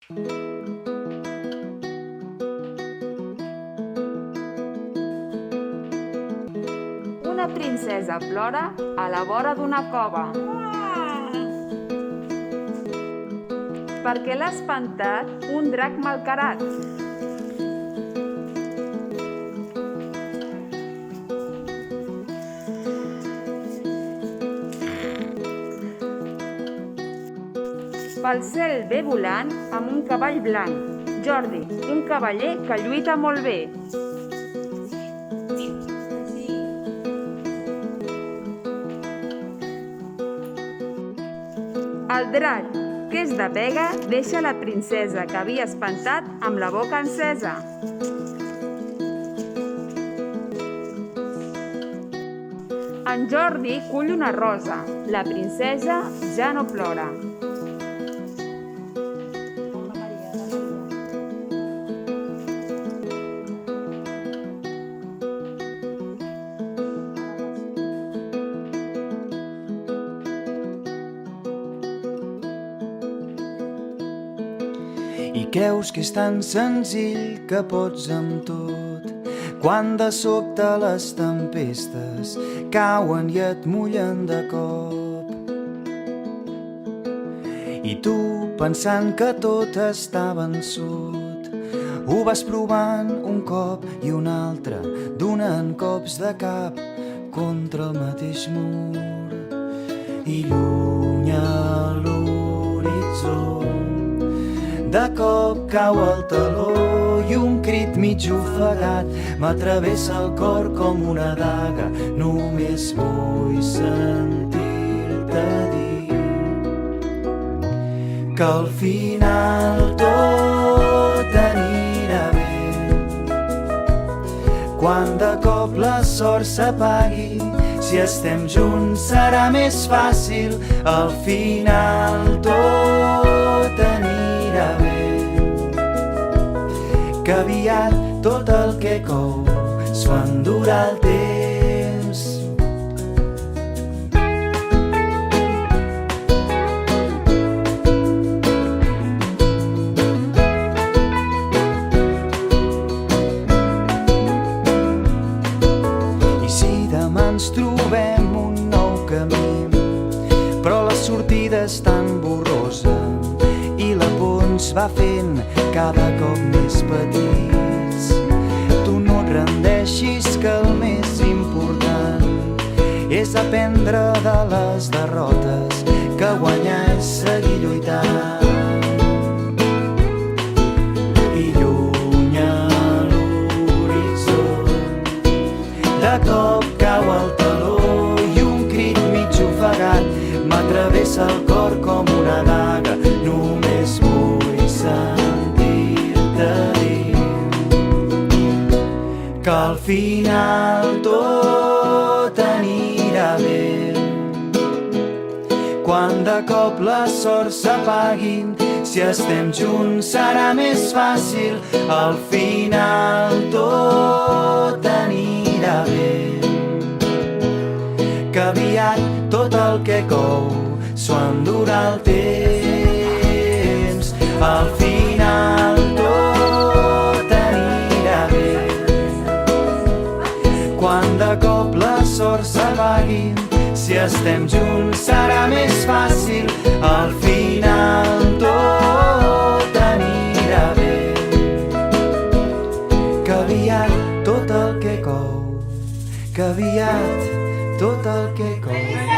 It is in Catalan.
Una princesa plora a la vora d'una cova perquè l'ha espantat un drac malcarat. Pel cel ve volant amb un cavall blanc. Jordi, un cavaller que lluita molt bé. El drac, que és de pega, deixa la princesa que havia espantat amb la boca encesa. En Jordi cull una rosa. La princesa ja no plora. I creus que és tan senzill que pots amb tot, quan de sobte les tempestes cauen i et mullen de cop. I tu, pensant que tot està vençut, ho vas provant un cop i un altre, donant cops de cap contra el mateix mur. I lluny a l'horitzó de cop cau el taló i un crit mig ofegat m'atravessa el cor com una daga. Només vull sentir-te dir que al final tot anirà bé. Quan de cop la sort s'apagui, si estem junts serà més fàcil. Al final tot anirà bé, que aviat tot el que cou s'ho endurà el temps. I si demà ens trobem un nou camí, però la sortida és tan borrosa i la por ens va fent cada cop més petits, tu no et rendeixis, que el més important és aprendre de les derrotes, que guanyar és seguir lluitant. I lluny a l'horitzó de cop cau el taló i un crit mig ofegat m'atravessa el cor com una daga. Només vull sentir-te dir que al final tot anirà bé. Quan de cop la sort s'apagui, si estem junts serà més fàcil. Al final tot anirà bé, que aviat tot el que cou s'ho endurà el temps. Al final tot anirà bé, quan de cop la sort s'apagui, si estem junts serà més fàcil. Al final tot anirà bé, que aviat tot el que cou, que aviat tot el que cou